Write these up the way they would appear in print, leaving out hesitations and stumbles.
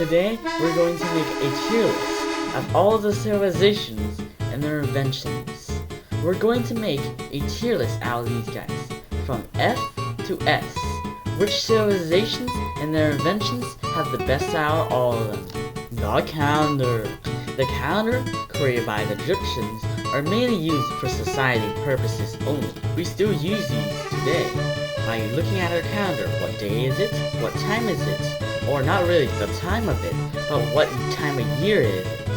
Today, we're going to make a tier list of all the civilizations and their inventions. We're going to make a tier list out of these guys, from F to S. Which civilizations and their inventions have the best out of all of them? The calendar. The calendar, created by the Egyptians, are mainly used for society purposes only. We still use these today by looking at our calendar. What day is it? What time is it? Or not really the time of it, but what time of year is it?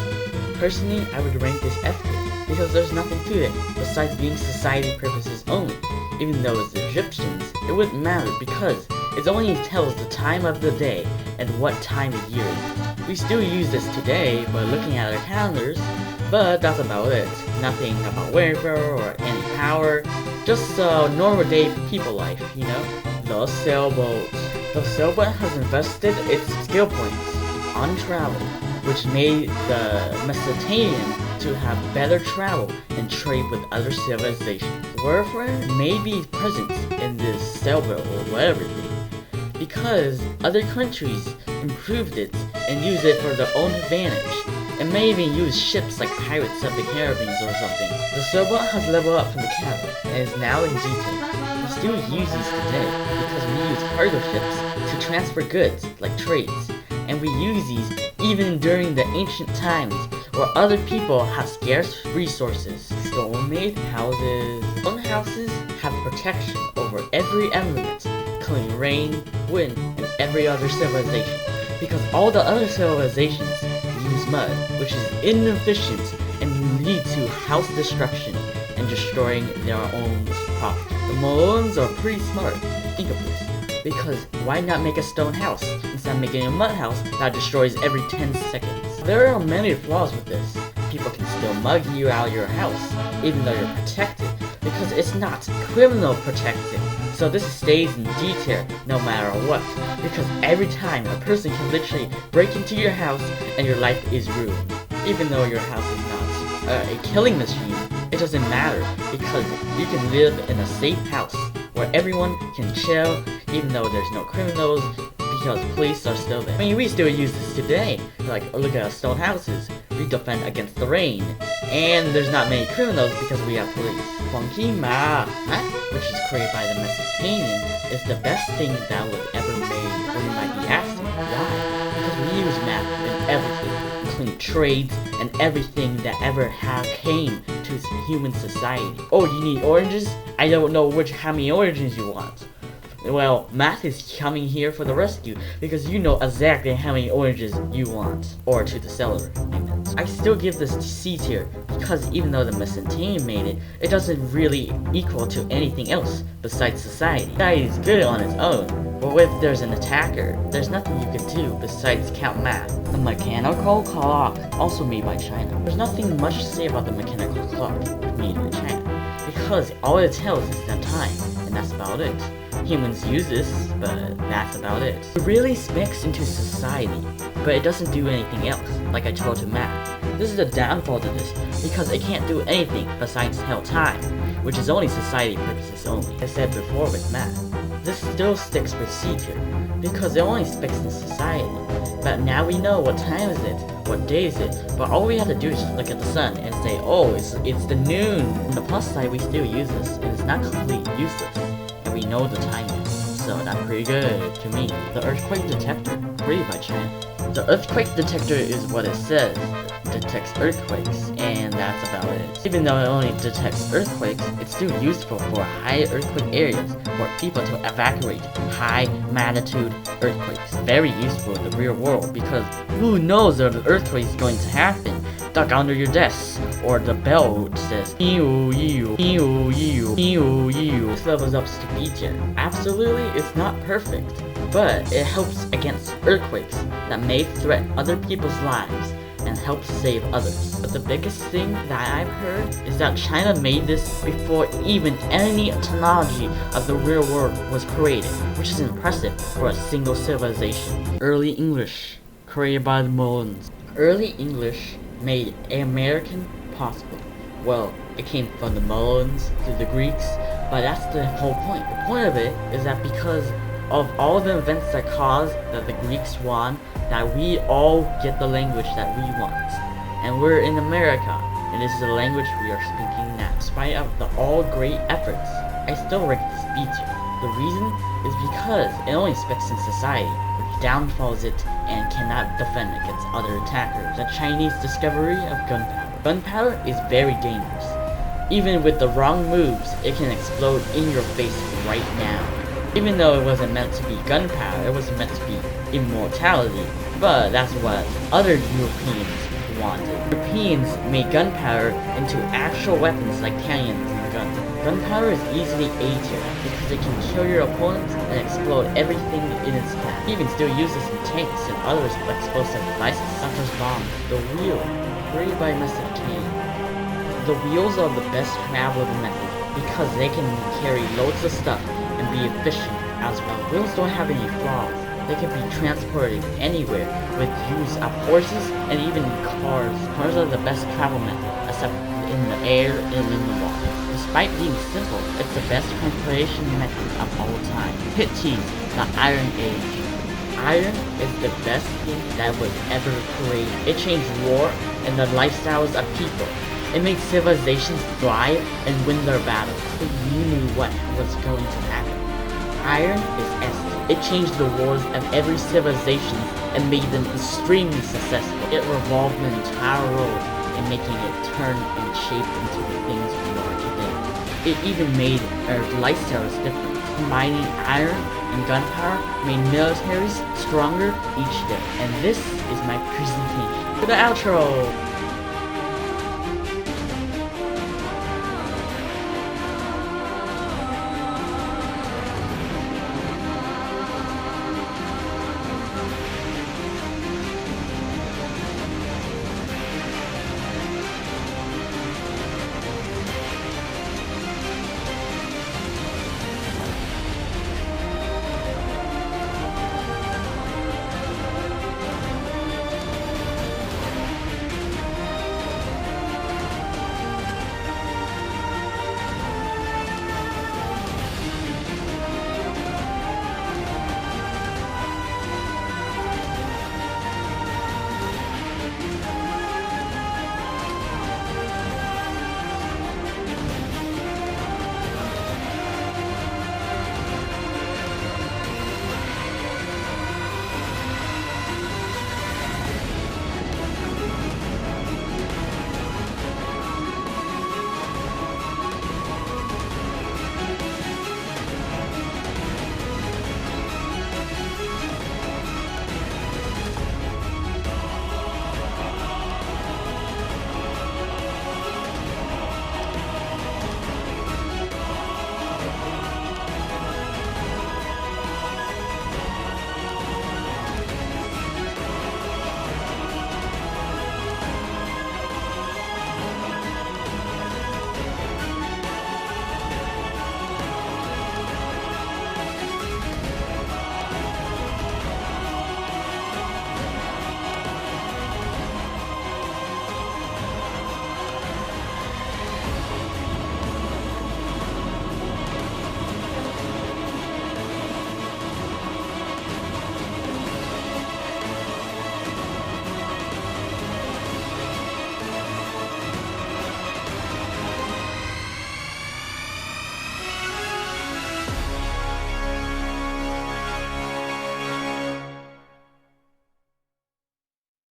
Personally, I would rank this F tier, because there's nothing to it besides being society purposes only. Even though it's the Egyptians, it wouldn't matter because it only tells the time of the day and what time of year it is. We still use this today by looking at our calendars, but that's about it. Nothing about welfare or any power, just a normal day people life, you know? The sailboat. The sailboat has invested its skill points on travel, which made the Mesopotamian to have better travel and trade with other civilizations. Warfare may be present in this sailboat or whatever it is, because other countries improved it and used it for their own advantage, and may even use ships like Pirates of the Caribbean or something. The sailboat has leveled up from the cabin and is now in G10. We still use these today because we use cargo ships to transfer goods like trades, and we use these even during the ancient times where other people have scarce resources. Stone-made houses. Stone houses have protection over every element, including rain, wind, and every other civilization, because all the other civilizations use mud, which is inefficient and lead to house destruction and destroying their own property. The Maloans are pretty smart. Think of this. Because why not make a stone house instead of making a mud house that destroys every 10 seconds? There are many flaws with this. People can still mug you out of your house, even though you're protected, because it's not criminal protected. So this stays in detail no matter what, because every time a person can literally break into your house and your life is ruined. Even though your house is not a killing machine, it doesn't matter, because you can live in a safe house where everyone can chill, even though there's no criminals, because police are still there. I mean, we still use this today. Like, look at our stone houses. We defend against the rain. And there's not many criminals because we have police. Funky Ma, which is created by the Mesopotamian, is the best thing that was ever made. Or you might be asking, why? Because we use math in everything, including trades and everything that ever came to human society. Oh, you need oranges? I don't know how many oranges you want. Well, math is coming here for the rescue, because you know exactly how many oranges you want. Or to the seller, I meant. I still give this C tier, because even though the Mesopotamian made it, it doesn't really equal to anything else besides society. Society is good on its own, but if there's an attacker, there's nothing you can do besides count math. The mechanical clock, also made by China. There's nothing much to say about the mechanical clock made in China, because all it tells is the time, and that's about it. Humans use this, but that's about it. It really specs into society, but it doesn't do anything else, like I told to math. This is the downfall to this, because it can't do anything besides tell time, which is only society purposes only. As I said before with math, this still sticks with C tier, because it only specs in society. But now we know what time is it, what day is it, but all we have to do is just look at the sun and say, oh, it's the noon. On the plus side, we still use this, and it's not completely useless. We know the timing, so that's pretty good to me. The earthquake detector, created by China. The earthquake detector is what it says. It detects earthquakes, and that's about it. Even though it only detects earthquakes, it's still useful for high earthquake areas for people to evacuate high magnitude earthquakes. Very useful in the real world, because who knows if the earthquake is going to happen? Duck under your desk, or the bell says ew, ew, ew, ew, ew, ew. This levels up to B tier. Absolutely, it's not perfect, but it helps against earthquakes that may threaten other people's lives and helps save others. But the biggest thing that I've heard is that China made this before even any technology of the real world was created, which is impressive for a single civilization. Early English, created by the Maloans. Early English made American possible. Well, it came from the Maloans to the Greeks, but that's the whole point. The point of it is that because of all the events that caused that the Greeks won, that we all get the language that we want. And we're in America, and this is the language we are speaking now. Despite of the all great efforts, I still rank this B tier. The reason is because it only specs in society, which downfalls it and cannot defend against other attackers. The Chinese discovery of gunpowder. Gunpowder is very dangerous. Even with the wrong moves, it can explode in your face right now. Even though it wasn't meant to be gunpowder, it was meant to be immortality, but that's what other Europeans wanted. Europeans made gunpowder into actual weapons like cannons and guns. Gunpowder is easily A tier because it can kill your opponents and explode everything in its path. You can still use this in tanks and other explosive devices such as bombs. The wheel, created by Mr. Kane. The wheels are the best traveling method because they can carry loads of stuff and be efficient as well. Wheels don't have any flaws. They can be transported anywhere with use of horses and even cars. Cars are the best travel method, except in the air and in the water. Despite being simple, it's the best transportation method of all time. Hit tease, the Iron Age. Iron is the best thing that was ever created. It changed war and the lifestyles of people. It made civilizations thrive and win their battles. You knew what was going to happen. Iron is S. It changed the wars of every civilization and made them extremely successful. It revolved the entire world and making it turn and shape into the things we are today. It even made our lifestyles different. Combining iron and gunpowder made militaries stronger each day. And this is my presentation. To the outro!